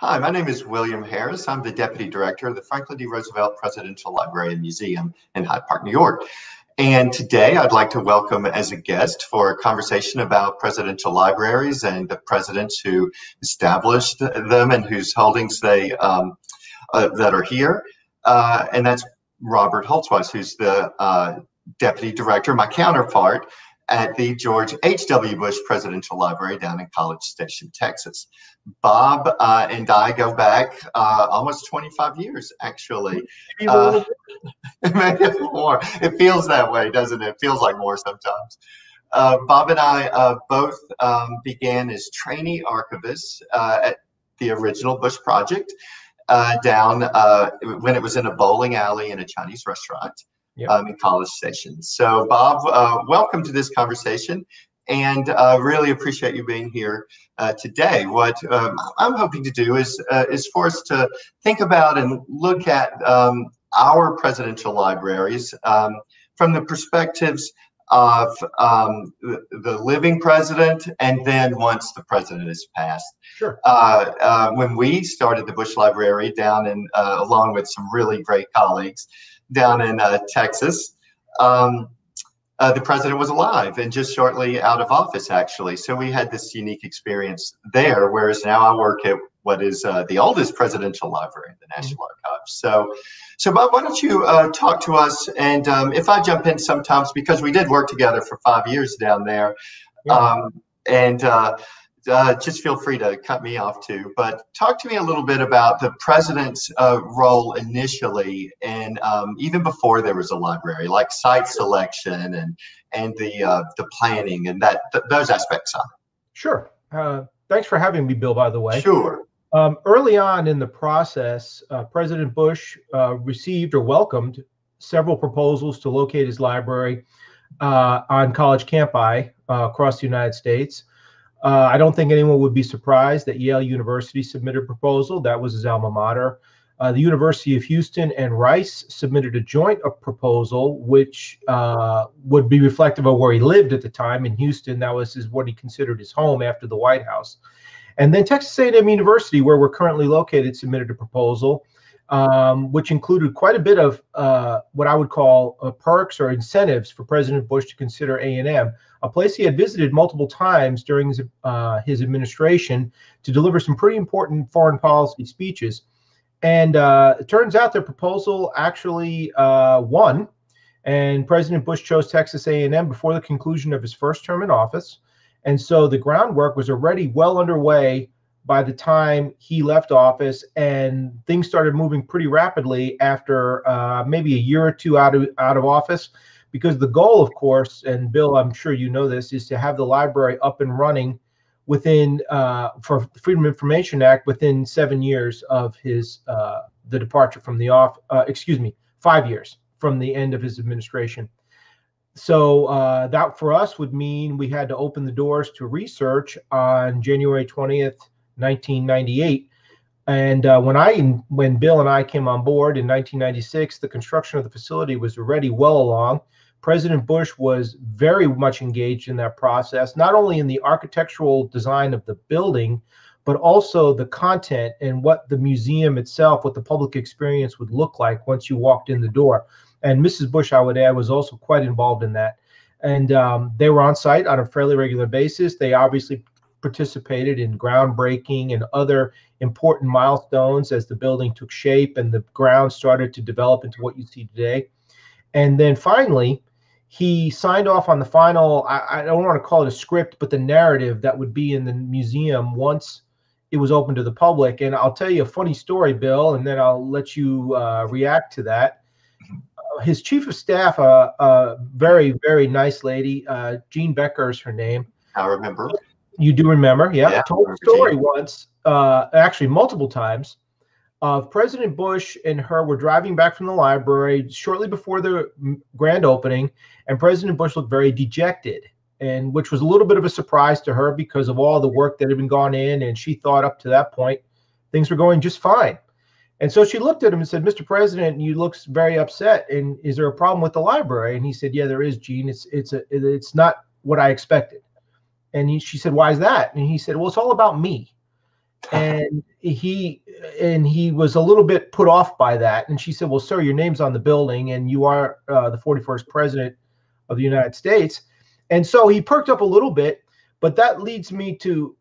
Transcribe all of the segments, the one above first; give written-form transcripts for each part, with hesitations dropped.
Hi, my name is William Harris. I'm the Deputy Director of the Franklin D. Roosevelt Presidential Library and Museum in Hyde Park, New York. And today I'd like to welcome as a guest for a conversation about presidential libraries and the presidents who established them and whose holdings that are here. And that's Robert Holzweiss, who's the Deputy Director, my counterpart at the George H.W. Bush Presidential Library down in College Station, Texas. Bob and I go back almost 25 years, actually. Maybe a little more. It feels that way, doesn't it? It feels like more sometimes. Bob and I both began as trainee archivists at the original Bush Project down when it was in a bowling alley in a Chinese restaurant. Yep. In College Station. So, Bob, welcome to this conversation, and really appreciate you being here today. What I'm hoping to do is for us to think about and look at our presidential libraries from the perspectives of the living president, and then once the president is passed. Sure. When we started the Bush Library down in, along with some really great colleagues, down in Texas, the president was alive and just shortly out of office, actually. So we had this unique experience there, whereas now I work at what is the oldest presidential library in the National Archives. So Bob, why don't you talk to us? And if I jump in sometimes, because we did work together for 5 years down there, just feel free to cut me off too, but talk to me a little bit about the president's role initially, and even before there was a library, like site selection and the planning and those aspects of it. Sure. Thanks for having me, Bill, by the way. Sure. Early on in the process, President Bush received or welcomed several proposals to locate his library on college campi across the United States. I don't think anyone would be surprised that Yale University submitted a proposal. That was his alma mater. The University of Houston and Rice submitted a joint proposal, which would be reflective of where he lived at the time in Houston. That was what he considered his home after the White House. And then Texas A&M University, where we're currently located, submitted a proposal, which included quite a bit of what I would call perks or incentives for President Bush to consider A&M, a place he had visited multiple times during his administration to deliver some pretty important foreign policy speeches. And it turns out their proposal actually won, and President Bush chose Texas A&M before the conclusion of his first term in office. And so the groundwork was already well underway by the time he left office, and things started moving pretty rapidly after maybe a year or two out of office, because the goal, of course, and Bill, I'm sure you know this, is to have the library up and running within, for the Freedom of Information Act, within 7 years of his the departure from the 5 years from the end of his administration. So that for us would mean we had to open the doors to research on January 20th, 1998. And when Bill and I came on board in 1996, the construction of the facility was already well along. President Bush was very much engaged in that process, not only in the architectural design of the building, but also the content and what the museum itself, what the public experience would look like once you walked in the door. And Mrs. Bush, I would add, was also quite involved in that. And they were on site on a fairly regular basis. They obviously participated in groundbreaking and other important milestones as the building took shape and the ground started to develop into what you see today. And then finally, he signed off on the final, I don't want to call it a script, but the narrative that would be in the museum once it was open to the public. And I'll tell you a funny story, Bill, and then I'll let you react to that. His chief of staff, a very, very nice lady, Jean Becker is her name. I remember. You do remember, yeah. Told a story Jean. Once, actually multiple times, of President Bush and her were driving back from the library shortly before the grand opening, and President Bush looked very dejected, and which was a little bit of a surprise to her because of all the work that had been gone in, and she thought up to that point things were going just fine. And so she looked at him and said, "Mr. President, you look very upset. And is there a problem with the library?" And he said, "Yeah, there is, Gene. It's not what I expected." And she said, "Why is that?" And he said, "Well, it's all about me." And he was a little bit put off by that. And she said, well, sir, your name's on the building and you are the 41st president of the United States. And so he perked up a little bit. But that leads me to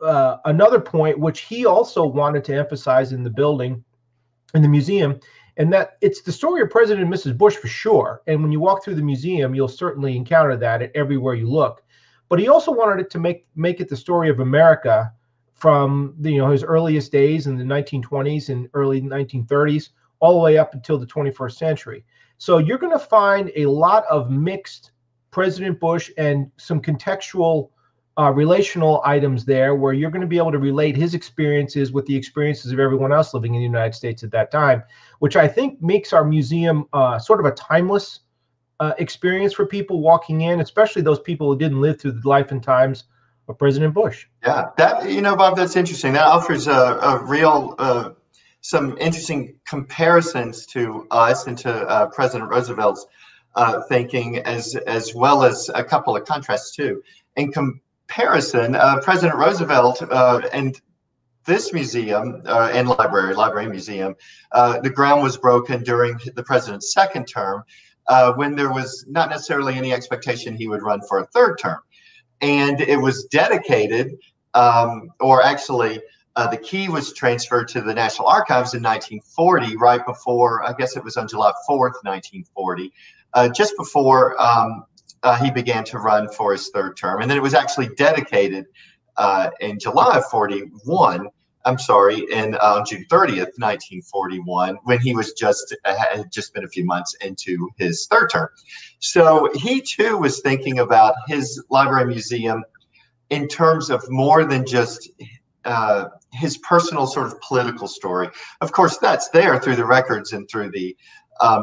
another point, which he also wanted to emphasize in the building, in the museum, and that it's the story of President and Mrs. Bush for sure. And when you walk through the museum, you'll certainly encounter that everywhere you look. But he also wanted it to make it the story of America from his earliest days in the 1920s and early 1930s, all the way up until the 21st century. So you're going to find a lot of mixed President Bush and some contextual relational items there, where you're going to be able to relate his experiences with the experiences of everyone else living in the United States at that time, which I think makes our museum sort of a timeless experience for people walking in, especially those people who didn't live through the life and times of President Bush. Yeah, that, Bob, that's interesting. That offers a real some interesting comparisons to us and to President Roosevelt's thinking, as well as a couple of contrasts too. In comparison, President Roosevelt and this museum and library museum, the ground was broken during the president's second term, when there was not necessarily any expectation he would run for a third term. And it was dedicated, or actually the key was transferred to the National Archives in 1940, right before, I guess it was on July 4th, 1940, just before he began to run for his third term. And then it was actually dedicated in July of 41, I'm sorry, on June 30th, 1941, when he was had just been a few months into his third term. So he too was thinking about his library museum in terms of more than just his personal sort of political story. Of course, that's there through the records and through the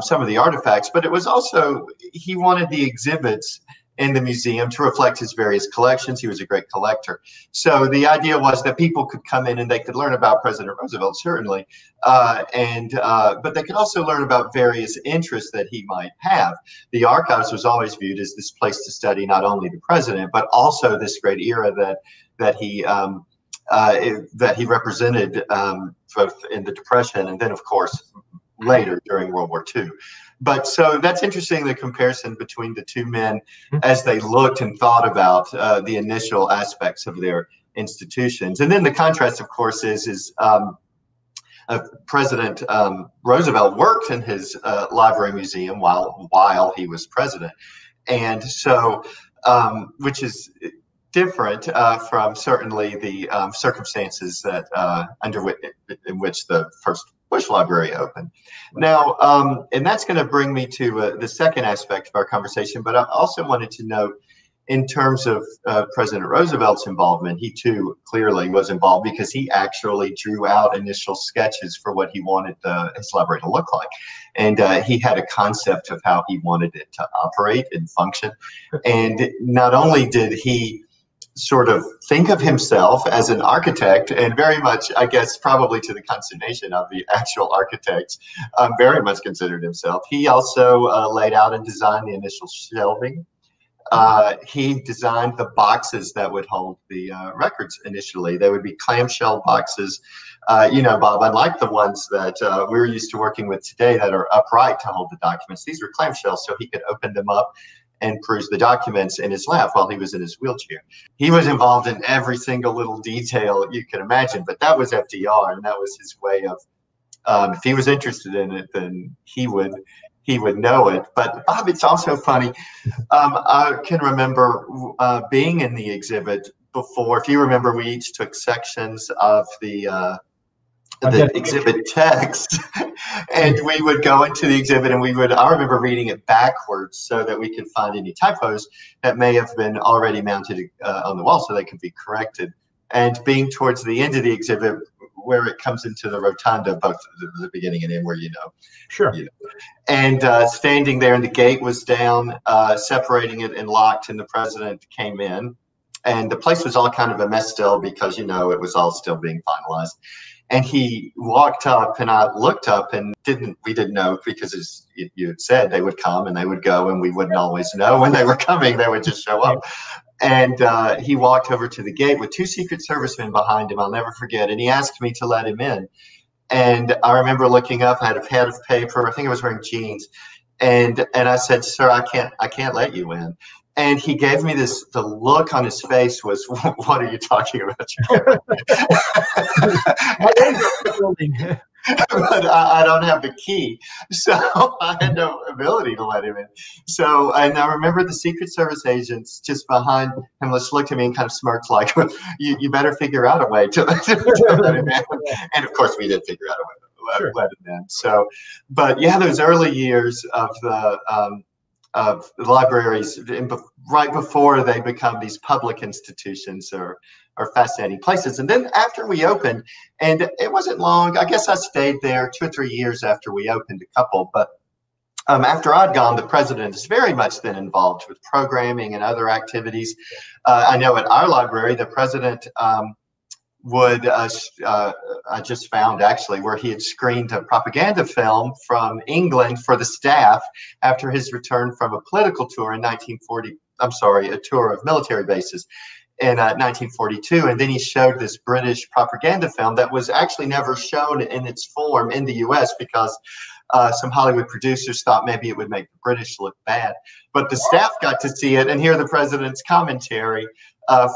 some of the artifacts, but it was also, he wanted the exhibits in the museum to reflect his various collections. He was a great collector. So the idea was that people could come in and they could learn about President Roosevelt, certainly, but they could also learn about various interests that he might have. The archives was always viewed as this place to study not only the president, but also this great era that he represented, both in the Depression and then, of course, later during World War II. But so that's interesting, the comparison between the two men as they looked and thought about the initial aspects of their institutions. And then the contrast, of course, is President Roosevelt worked in his library museum while he was president. And so, which is different from certainly the circumstances that in which the first Bush Library opened. Now, and that's going to bring me to the second aspect of our conversation, but I also wanted to note, in terms of President Roosevelt's involvement, he too clearly was involved because he actually drew out initial sketches for what he wanted his library to look like. And he had a concept of how he wanted it to operate and function. And not only did he sort of think of himself as an architect, and very much, I guess, probably to the consternation of the actual architects, very much considered himself. He also laid out and designed the initial shelving. He designed the boxes that would hold the records initially. They would be clamshell boxes, Bob, unlike the ones that we're used to working with today that are upright to hold the documents. These were clamshells, so he could open them up and peruse the documents in his lap while he was in his wheelchair. He was involved in every single little detail you can imagine, but that was FDR, and that was his way of, if he was interested in it, then he would know it. But Bob, it's also funny. I can remember being in the exhibit before. If you remember, we each took sections of the exhibit text, and we would go into the exhibit, and I remember reading it backwards so that we could find any typos that may have been already mounted on the wall so they could be corrected. And being towards the end of the exhibit, where it comes into the rotunda, both the beginning and end, where Sure. And standing there, and the gate was down, separating it and locked, and the president came in, and the place was all kind of a mess still because it was all still being finalized. And he walked up, and I looked up, and we didn't know, because as you had said, they would come and they would go, and we wouldn't always know when they were coming. They would just show up. And he walked over to the gate with two Secret Servicemen behind him. I'll never forget. And he asked me to let him in. And I remember looking up. I had a pad of paper. I think I was wearing jeans. And I said, "Sir, I can't let you in." And he gave me this. The look on his face was, "What are you talking about?" But I don't have the key, so I had no ability to let him in. So, and I remember the Secret Service agents just behind him just looked at me and kind of smirked, like, "You better figure out a way to let him in." And of course, we did figure out a way to let him in. So, but yeah, those early years of the libraries, right before they become these public institutions, are fascinating places. And then after we opened, and it wasn't long, I guess I stayed there 2 or 3 years after we opened, a couple, but after I'd gone, the president is very much then involved with programming and other activities. I know at our library, the president would, I just found actually where he had screened a propaganda film from England for the staff after his return from a political tour in 1940, a tour of military bases in 1942. And then he showed this British propaganda film that was actually never shown in its form in the US because some Hollywood producers thought maybe it would make the British look bad. But the staff got to see it and hear the president's commentary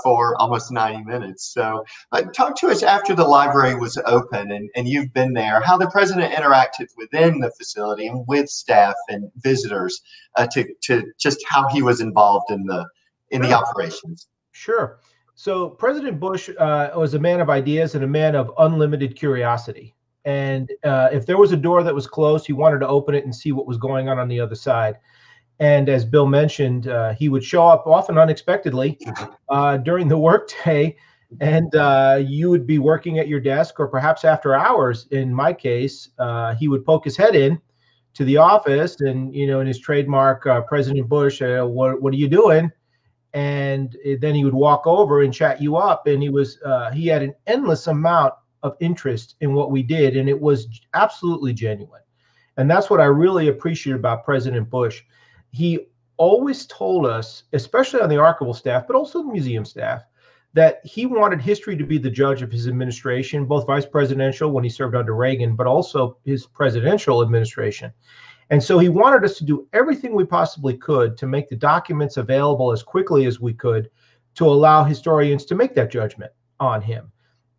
for almost 90 minutes. So talk to us after the library was open and you've been there, how the president interacted within the facility and with staff and visitors, to just how he was involved in the operations. Sure. So President Bush was a man of ideas and a man of unlimited curiosity. And if there was a door that was closed, he wanted to open it and see what was going on the other side. And as Bill mentioned, he would show up often unexpectedly during the workday, and you would be working at your desk, or perhaps after hours. In my case, he would poke his head in to the office, and in his trademark President Bush, what are you doing? And then he would walk over and chat you up, and he had an endless amount of interest in what we did, and it was absolutely genuine. And that's what I really appreciate about President Bush. He always told us, especially on the archival staff, but also the museum staff, that he wanted history to be the judge of his administration, both vice presidential when he served under Reagan, but also his presidential administration. And so he wanted us to do everything we possibly could to make the documents available as quickly as we could to allow historians to make that judgment on him.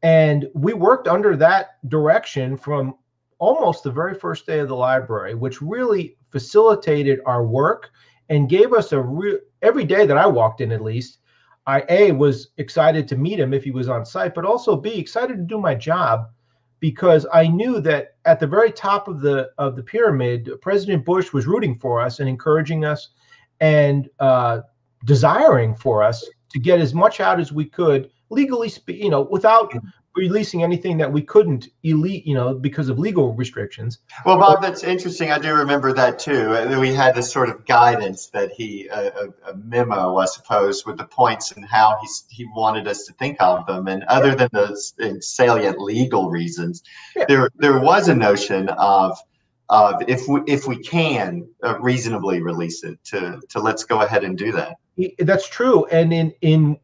And we worked under that direction from almost the very first day of the library, which really facilitated our work and gave us every day that I walked in, at least, I was excited to meet him if he was on site, but also B, excited to do my job, because I knew that at the very top of the pyramid, President Bush was rooting for us and encouraging us and desiring for us to get as much out as we could legally, without releasing anything that we couldn't because of legal restrictions. Well, Bob, that's interesting. I do remember that too. We had this sort of guidance that a memo, I suppose, with the points and how he wanted us to think of them. And other than those salient legal reasons, there was a notion of if we can reasonably release it, to let's go ahead and do that. That's true. And in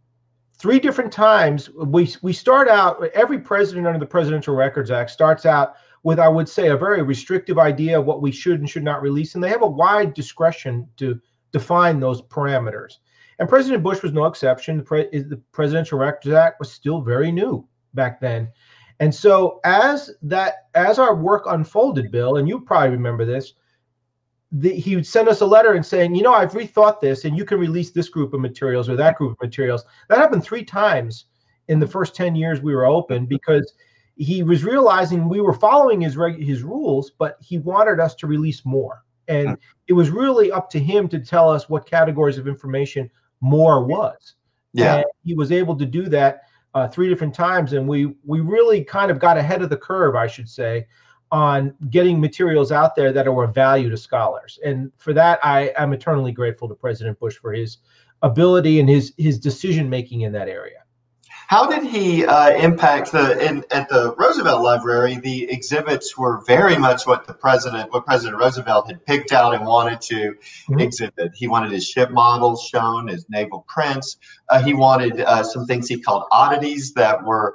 3 different times, we start out, every president under the Presidential Records Act starts out with, I would say, a very restrictive idea of what we should and should not release. And they have a wide discretion to define those parameters. And President Bush was no exception. The Presidential Records Act was still very new back then. And so as our work unfolded, Bill, and you probably remember this, he would send us a letter and saying, I've rethought this and you can release this group of materials or that group of materials. That happened 3 times in the first 10 years we were open, because he was realizing we were following his rules, but he wanted us to release more. And it was really up to him to tell us what categories of information more was. Yeah. And he was able to do that 3 different times. And we really kind of got ahead of the curve, I should say, on getting materials out there that are of value to scholars. And for that, I am eternally grateful to President Bush for his ability and his decision-making in that area. How did he impact at the Roosevelt Library? The exhibits were very much what President Roosevelt had picked out and wanted to exhibit. He wanted his ship models shown, his naval prints. He wanted some things he called oddities that were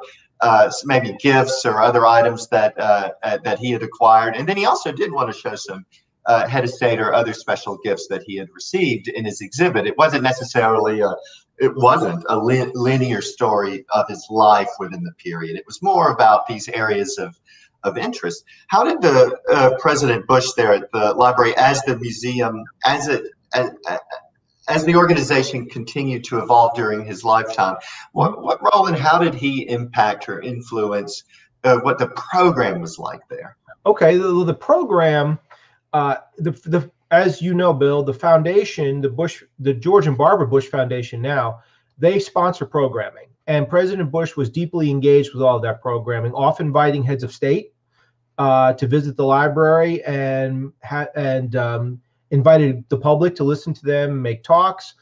maybe gifts or other items that he had acquired. And then he also did want to show some head of state or other special gifts that he had received in his exhibit. It wasn't necessarily a linear story of his life within the period. It was more about these areas of interest. How did the President Bush there at the library, as the museum, as the organization continued to evolve during his lifetime, what role and how did he impact or influence what the program was like there? Okay, the program, as you know, Bill, the foundation, the George and Barbara Bush Foundation now, they sponsor programming. And President Bush was deeply engaged with all of that programming, often inviting heads of state to visit the library and invited the public to listen to them, make talks.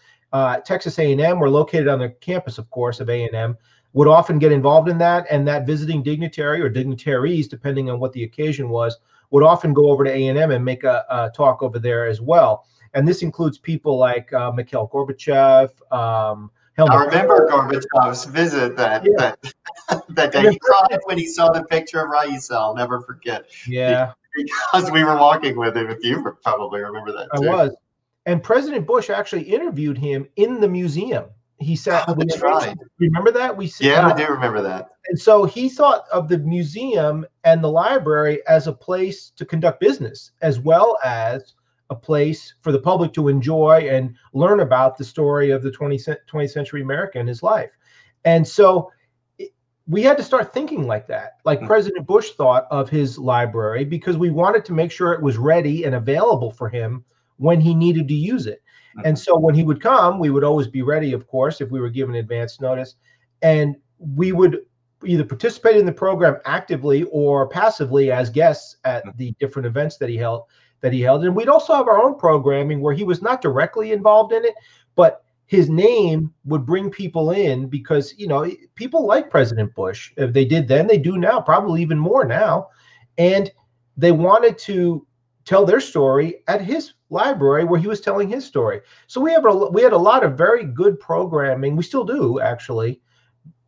Texas A&M, we're located on the campus, of course, of A&M, would often get involved in that. And that visiting dignitary or dignitaries, depending on what the occasion was, would often go over to A&M and make a talk over there as well. And this includes people like Mikhail Gorbachev. I remember Gorbachev's visit that day. He cried when he saw the picture of Raisa. I'll never forget. Yeah. Because we were walking with him. If you probably remember that too. I was. And President Bush actually interviewed him in the museum. He said, that's right. Remember that? I do remember that. And so he thought of the museum and the library as a place to conduct business, as well as a place for the public to enjoy and learn about the story of the 20th century America and his life. And so we had to start thinking like that, like President Bush thought of his library, because we wanted to make sure it was ready and available for him when he needed to use it. And so when he would come, we would always be ready, of course, if we were given advance notice. And we would either participate in the program actively or passively as guests at the different events that he held. And we'd also have our own programming where he was not directly involved in it, but his name would bring people in because, you know, people like President Bush. If they did then, they do now, probably even more now. And they wanted to tell their story at his library where he was telling his story. So we had a lot of very good programming. We still do, actually,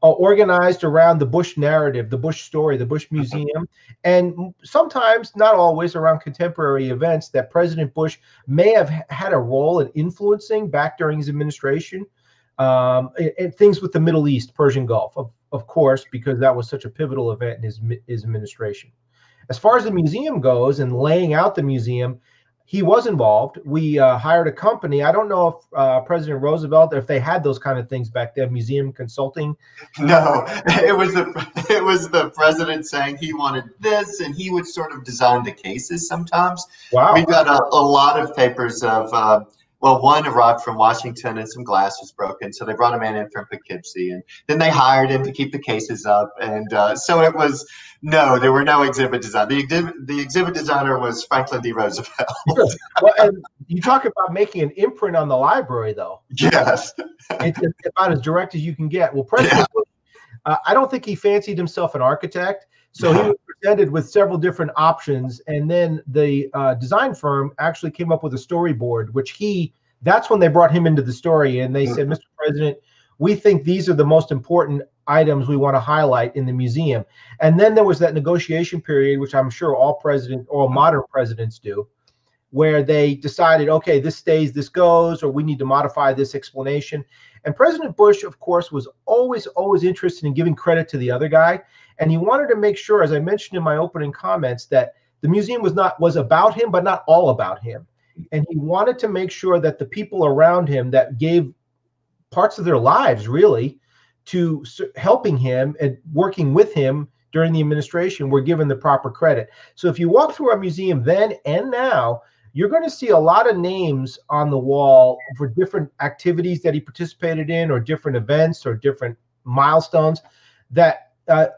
organized around the Bush narrative, the Bush story, the Bush Museum, and sometimes, not always, around contemporary events that President Bush may have had a role in influencing back during his administration, and things with the Middle East, Persian Gulf, of course, because that was such a pivotal event in his administration. As far as the museum goes and laying out the museum, he was involved. We hired a company. I don't know if President Roosevelt, if they had those kind of things back then, museum consulting. No, it was the president saying he wanted this, and he would sort of design the cases sometimes. Wow. We got a lot of papers of, one arrived from Washington and some glass was broken. So they brought a man in from Poughkeepsie, and then they hired him to keep the cases up. And so it was, no, there were no exhibit design. The exhibit designer was Franklin D. Roosevelt. Well, and you talk about making an imprint on the library, though. Yes. It's about as direct as you can get. Well, President Bush, I don't think he fancied himself an architect. So he was presented with several different options. And then the design firm actually came up with a storyboard, which that's when they brought him into the story. And they said, Mr. President, we think these are the most important items we want to highlight in the museum. And then there was that negotiation period, which I'm sure all modern presidents do, where they decided, okay, this stays, this goes, or we need to modify this explanation. And President Bush, of course, was always interested in giving credit to the other guy. And he wanted to make sure, as I mentioned in my opening comments, that the museum was about him, but not all about him. And he wanted to make sure that the people around him that gave parts of their lives, really, to helping him and working with him during the administration were given the proper credit. So if you walk through our museum then and now, you're going to see a lot of names on the wall for different activities that he participated in, or different events, or different milestones that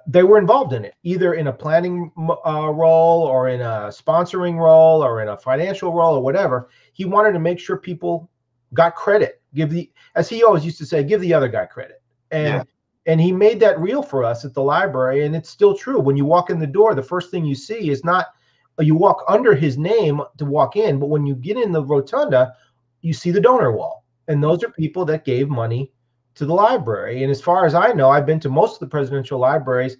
they were involved in it, either in a planning role, or in a sponsoring role, or in a financial role, or whatever. He wanted to make sure people got credit. As he always used to say, give the other guy credit. And And he made that real for us at the library. And it's still true. When you walk in the door, the first thing you see is not, you walk under his name to walk in, but when you get in the rotunda, you see the donor wall. And those are people that gave money to the library. And as far as I know, I've been to most of the presidential libraries.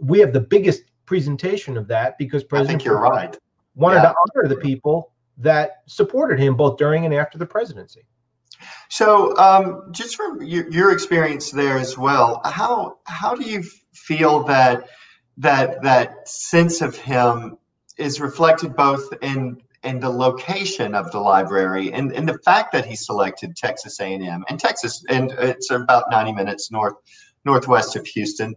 We have the biggest presentation of that because President I think you're right. wanted to honor the people that supported him both during and after the presidency. So, just from your experience there as well, how do you feel that sense of him is reflected both in the location of the library and the fact that he selected Texas A&M and Texas, and it's about 90 minutes northwest of Houston,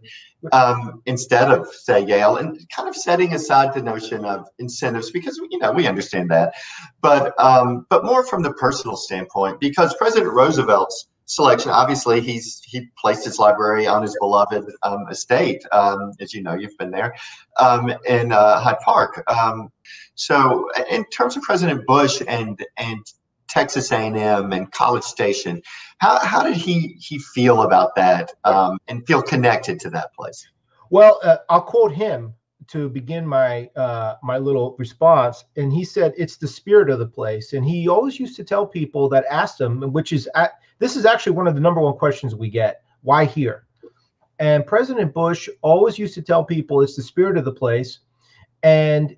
instead of, say, Yale, and kind of setting aside the notion of incentives, because we understand that, but more from the personal standpoint, because President Roosevelt's selection, obviously, he placed his library on his beloved estate, as you know, you've been there, in Hyde Park. So, in terms of President Bush and Texas A&M and College Station, how did he feel about that and feel connected to that place? Well, I'll quote him to begin my my little response, and he said, "It's the spirit of the place." And he always used to tell people that asked him, which is this is actually one of the #1 questions we get: why here? And President Bush always used to tell people it's the spirit of the place. And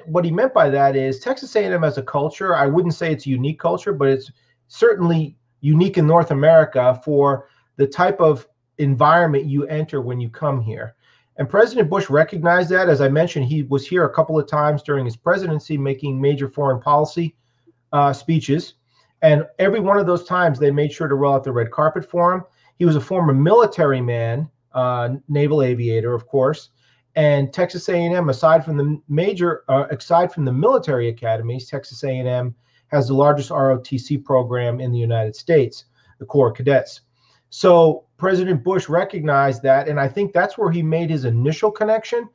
what he meant by that is Texas A&M as a culture. I wouldn't say it's a unique culture, but it's certainly unique in North America for the type of environment you enter when you come here. And President Bush recognized that. As I mentioned, he was here a couple of times during his presidency making major foreign policy speeches. And every one of those times, they made sure to roll out the red carpet for him. He was a former military man, naval aviator, of course. And Texas A&M, aside from the military academies, Texas A&M has the largest ROTC program in the United States, the Corps of Cadets. So President Bush recognized that, and I think that's where he made his initial connection.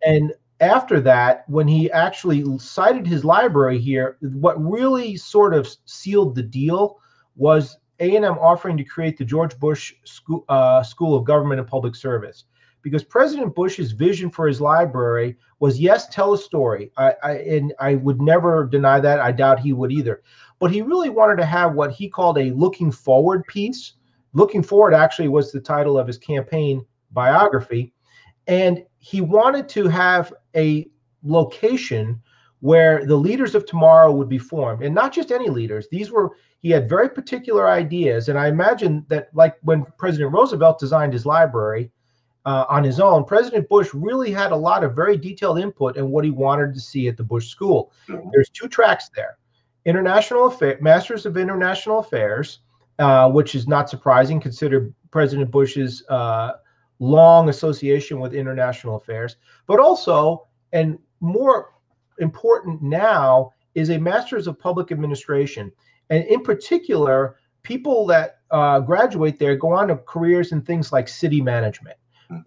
And after that, when he actually cited his library here, what really sort of sealed the deal was A&M offering to create the George Bush School of Government and Public Service. Because President Bush's vision for his library was, yes, tell a story. And I would never deny that. I doubt he would either. But he really wanted to have what he called a looking forward piece. Looking Forward actually was the title of his campaign biography. And he wanted to have a location where the leaders of tomorrow would be formed. And not just any leaders. He had very particular ideas. And I imagine that, like when President Roosevelt designed his library, on his own, President Bush really had a lot of very detailed input in what he wanted to see at the Bush School. There's 2 tracks there: Masters of International Affairs, which is not surprising, consider President Bush's long association with international affairs, but also, and more important now, is a Masters of Public Administration. And in particular, people that graduate there go on to careers in things like city management,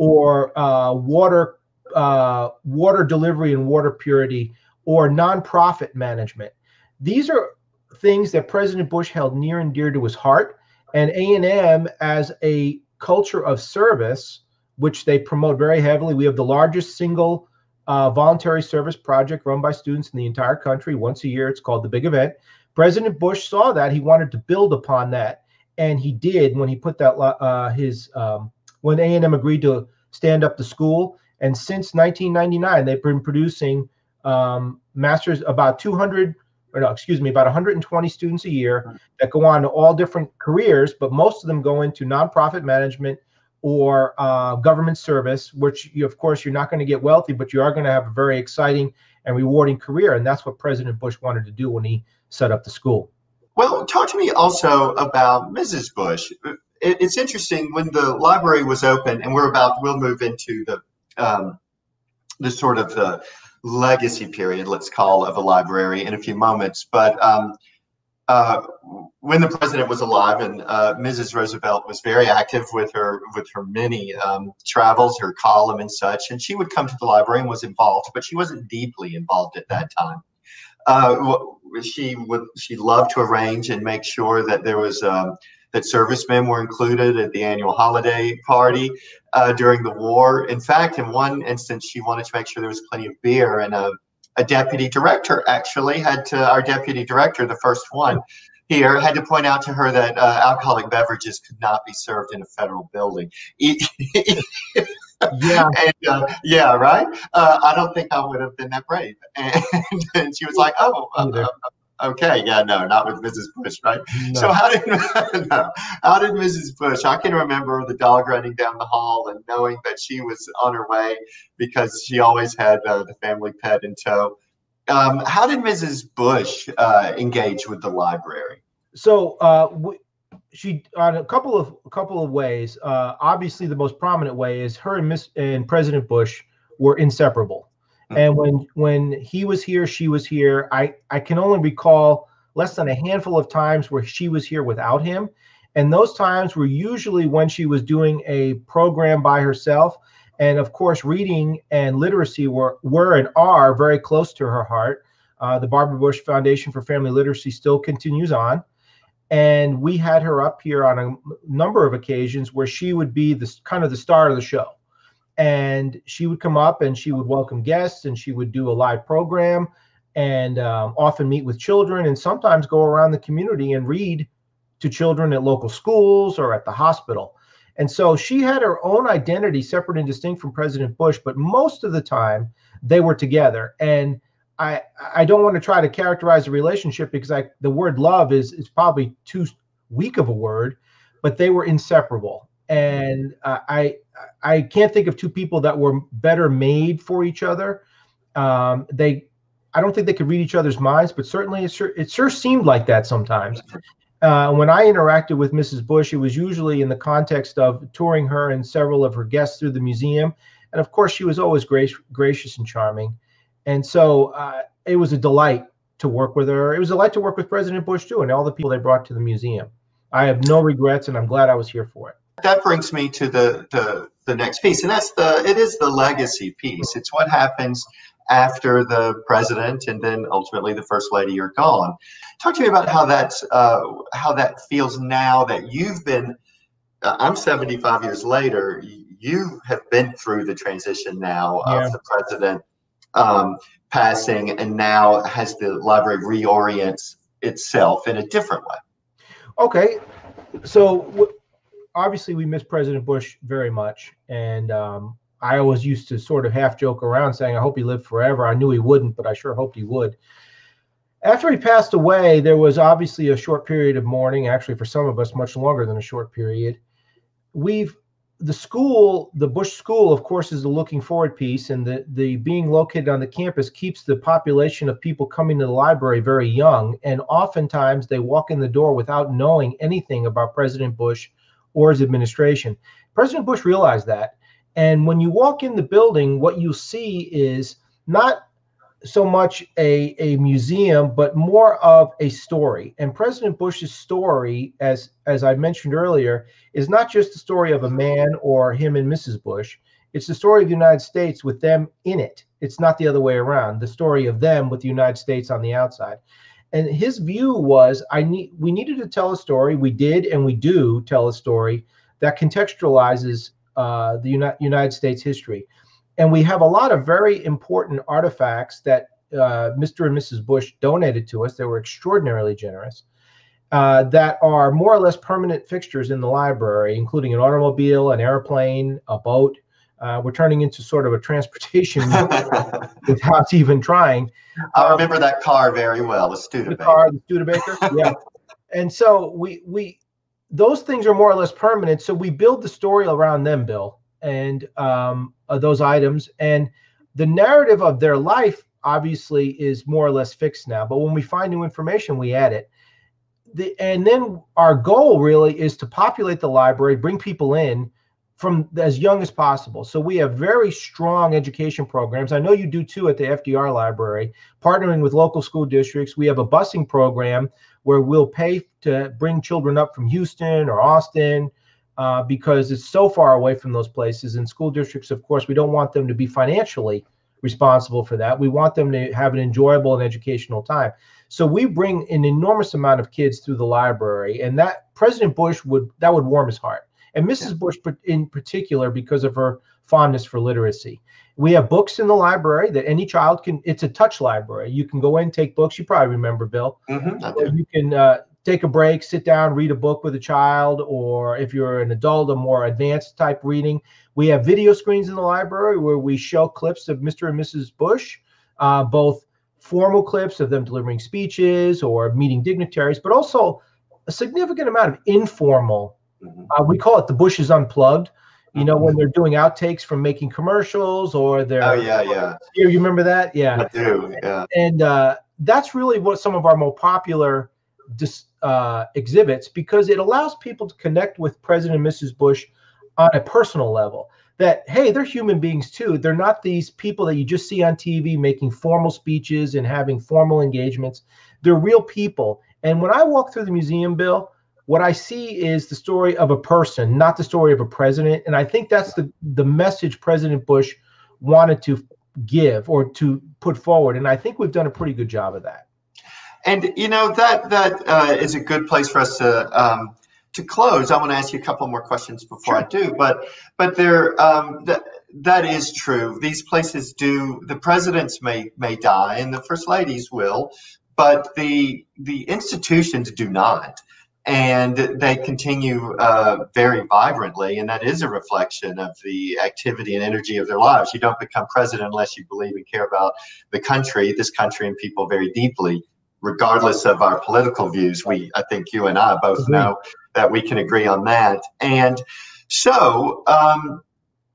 or water delivery and water purity, or nonprofit management. These are things that President Bush held near and dear to his heart, and A&M, as a culture of service, which they promote very heavily. We have the largest single voluntary service project run by students in the entire country once a year. It's called the Big Event. President Bush saw that. He wanted to build upon that, and he did when he put that when A&M agreed to stand up the school. And since 1999, they've been producing masters, about 120 students a year that go on to all different careers, but most of them go into nonprofit management or government service, which of course you're not going to get wealthy, but you are going to have a very exciting and rewarding career. And that's what President Bush wanted to do when he set up the school. Well, talk to me also about Mrs. Bush. It's interesting, when the library was open, and we'll move into the sort of the legacy period, let's call, of a library in a few moments. But when the president was alive, and Mrs. Roosevelt was very active with her many travels, her column and such, and she would come to the library and was involved, but she wasn't deeply involved at that time. She loved to arrange and make sure that there was that servicemen were included at the annual holiday party during the war. In fact, in one instance, she wanted to make sure there was plenty of beer, and a deputy director actually had to, our deputy director, the first one here, had to point out to her that alcoholic beverages could not be served in a federal building. Yeah. Yeah, right. I don't think I would have been that brave. And she was like, "Oh, okay, yeah, no, not with Mrs. Bush, right?" No. So how did Mrs. Bush? I can remember the dog running down the hall and knowing that she was on her way because she always had the family pet in tow. How did Mrs. Bush engage with the library? So she on a couple of ways. Obviously, the most prominent way is her and President Bush were inseparable. Mm-hmm. And when he was here, she was here. I can only recall less than a handful of times where she was here without him, and those times were usually when she was doing a program by herself. And of course, reading and literacy were and are very close to her heart. The Barbara Bush Foundation for Family Literacy still continues on. And we had her up here on a number of occasions where she would be the kind of the star of the show. And she would come up and she would welcome guests, and she would do a live program, and often meet with children, and sometimes go around the community and read to children at local schools or at the hospital. And so she had her own identity, separate and distinct from President Bush, but most of the time they were together. And I don't want to try to characterize the relationship because the word love is probably too weak of a word, but they were inseparable. And I can't think of two people that were better made for each other. I don't think they could read each other's minds, but certainly it sure seemed like that sometimes. When I interacted with Mrs. Bush, it was usually in the context of touring her and several of her guests through the museum. And of course, she was always gracious and charming. And so it was a delight to work with her. It was a delight to work with President Bush, too, and all the people they brought to the museum. I have no regrets, and I'm glad I was here for it. That brings me to the next piece, and it is the legacy piece. It's what happens after the president and then ultimately the first lady are gone. Talk to me about how that feels now that you've been. I'm 75 years later. You have been through the transition now of the president passing, and now has the library reorients itself in a different way. Okay, so obviously we miss President Bush very much, and I always used to sort of half joke around saying, I hope he lived forever. I knew he wouldn't, but I sure hoped he would. After he passed away, there was obviously a short period of mourning, actually for some of us much longer than a short period. The Bush School, of course, is the looking forward piece, and the being located on the campus keeps the population of people coming to the library very young, and oftentimes they walk in the door without knowing anything about President Bush or his administration. President Bush realized that, and when you walk in the building, what you see is not so much a museum, but more of a story. And President Bush's story, as I mentioned earlier, is not just the story of a man or him and Mrs. Bush. It's the story of the United States with them in it. It's not the other way around. The story of them with the United States on the outside. And his view was, we needed to tell a story. We did, and we do tell a story that contextualizes the United States history. And we have a lot of very important artifacts that Mr. and Mrs. Bush donated to us. They were extraordinarily generous, that are more or less permanent fixtures in the library, including an automobile, an airplane, a boat. We're turning into sort of a transportation without even trying. I remember that car very well, the Studebaker. The Studebaker, yeah. And so we those things are more or less permanent. So we build the story around them, Bill, and those items. And the narrative of their life obviously is more or less fixed now. But when we find new information, we add it. And then our goal really is to populate the library, bring people in from as young as possible. So we have very strong education programs. I know you do too at the FDR library, partnering with local school districts. We have a busing program where we'll pay to bring children up from Houston or Austin because it's so far away from those places. And school districts, of course, we don't want them to be financially responsible for that. We want them to have an enjoyable and educational time. So we bring an enormous amount of kids through the library, and that President Bush would warm his heart. And Mrs. Bush in particular, because of her fondness for literacy. We have books in the library that any child can, it's a touch library. You can go in, take books. You probably remember, Bill. You can take a break, sit down, read a book with a child, or if you're an adult, a more advanced type reading. We have video screens in the library where we show clips of Mr. and Mrs. Bush, both formal clips of them delivering speeches or meeting dignitaries, but also a significant amount of informal. We call it the Bushes Unplugged. You know, when they're doing outtakes from making commercials, or they're you remember that? Yeah, I do. Yeah, and that's really what some of our more popular exhibits, because it allows people to connect with President and Mrs. Bush on a personal level. That, hey, they're human beings too. They're not these people that you just see on TV making formal speeches and having formal engagements. They're real people. And when I walk through the museum, Bill, what I see is the story of a person, not the story of a president. And I think that's the message President Bush wanted to give or to put forward. And I think we've done a pretty good job of that. And, you know, that is a good place for us to close. I want to ask you a couple more questions before I do. But there, that is true. These places do, the presidents may die and the first ladies will, but the institutions do not. And they continue very vibrantly, and that is a reflection of the activity and energy of their lives. You don't become president unless you believe and care about the country, this country, and people very deeply, regardless of our political views. I think you and I both know that we can agree on that. And so,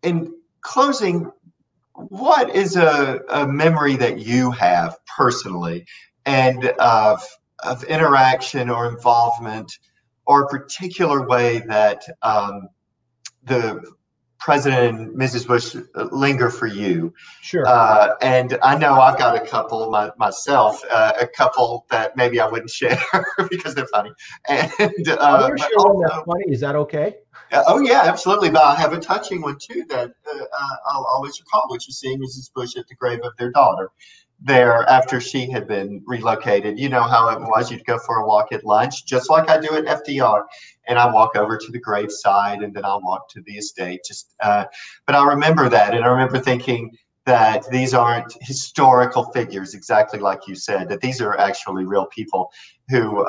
in closing, what is a memory that you have personally and of interaction or involvement, or a particular way that the President and Mrs. Bush linger for you? Sure. And I know I've got a couple myself, a couple that maybe I wouldn't share because they're funny. And I'm sure one that's funny. Is that okay? Oh yeah, absolutely. But I have a touching one too that I'll always recall, which is seeing Mrs. Bush at the grave of their daughter there after she had been relocated. You know how it was. You'd go for a walk at lunch, just like I do at FDR. And I walk over to the graveside, and then I'll walk to the estate. But I remember that, and I remember thinking that these aren't historical figures, exactly like you said, that these are actually real people who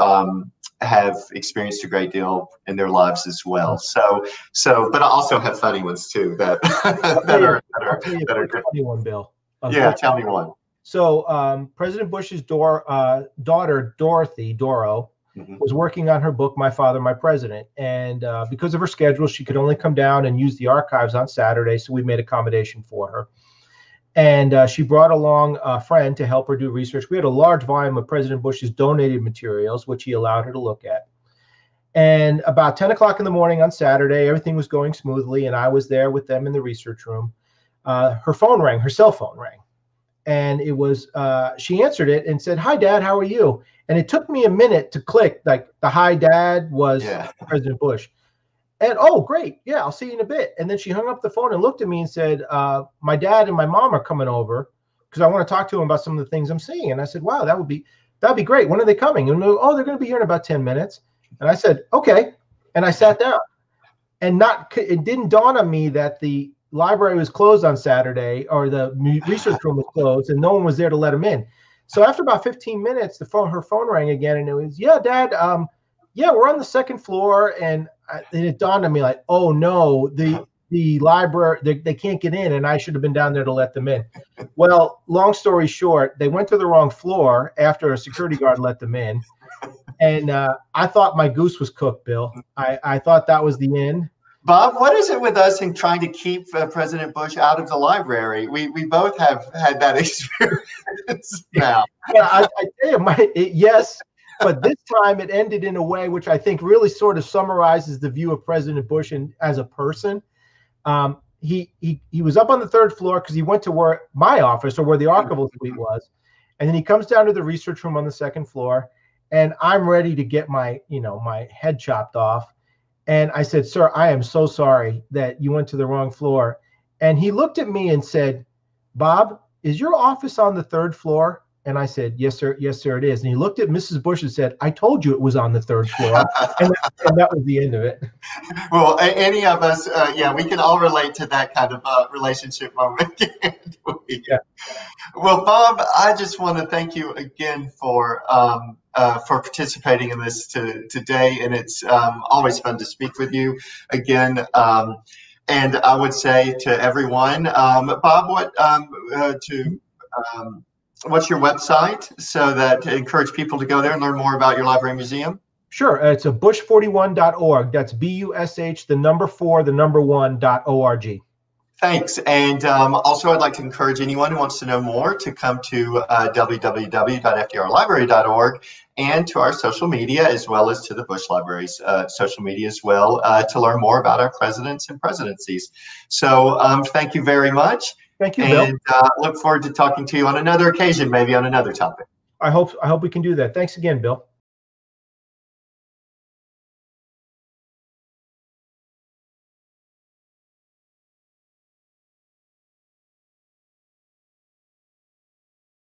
have experienced a great deal in their lives as well. So, but I also have funny ones too that that are good. Funny one, Bill. Yeah, tell me one. So President Bush's daughter, Dorothy, Doro, was working on her book, My Father, My President. And because of her schedule, she could only come down and use the archives on Saturday. So we made accommodation for her. And she brought along a friend to help her do research. We had a large volume of President Bush's donated materials, which he allowed her to look at. And about 10 o'clock in the morning on Saturday, everything was going smoothly. And I was there with them in the research room. Her phone rang, her cell phone rang. And it was, she answered it and said, "Hi, Dad, how are you?" And it took me a minute to click, like the "Hi, Dad" was President Bush. And, "Oh, great. Yeah, I'll see you in a bit." And then she hung up the phone and looked at me and said, "My dad and my mom are coming over because I want to talk to them about some of the things I'm seeing." And I said, "Wow, that'd be great. When are they coming?" And "Oh, they're going to be here in about 10 minutes. And I said, "Okay." And I sat down. And it didn't dawn on me that the library was closed on Saturday, or the research room was closed, and no one was there to let them in. So after about 15 minutes, her phone rang again, and it was, "Yeah, Dad, yeah, we're on the second floor." And it dawned on me, like, oh no, the library, they can't get in, and I should have been down there to let them in. Well, long story short, they went to the wrong floor after a security guard let them in. And I thought my goose was cooked, Bill. I thought that was the end. Bob, what is it with us in trying to keep President Bush out of the library? We both have had that experience now. Yeah, I tell you, yes, but this time it ended in a way which I think really sort of summarizes the view of President Bush as a person. He was up on the third floor because he went to my office, or where the archival suite was, and then he comes down to the research room on the second floor, and I'm ready to get my head chopped off. And I said, "Sir, I am so sorry that you went to the wrong floor." And he looked at me and said, "Bob, is your office on the third floor? And I said, yes, sir. Yes, sir, it is. And he looked at Mrs. Bush and said, I told you it was on the third floor. And that was the end of it. Well, any of us, yeah, we can all relate to that kind of relationship moment. Yeah. Well, Bob, I just want to thank you again for participating in this today, and it's always fun to speak with you again. And I would say to everyone, Bob, what's your website so that to encourage people to go there and learn more about your library and museum? Sure. It's a bush41.org. That's BUSH, the number 4, the number 1.org. Thanks. And also, I'd like to encourage anyone who wants to know more to come to www.fdrlibrary.org and to our social media, as well as to the Bush Library's social media as well, to learn more about our presidents and presidencies. So thank you very much. Thank you, Bill. And look forward to talking to you on another occasion, maybe on another topic. I hope we can do that. Thanks again, Bill.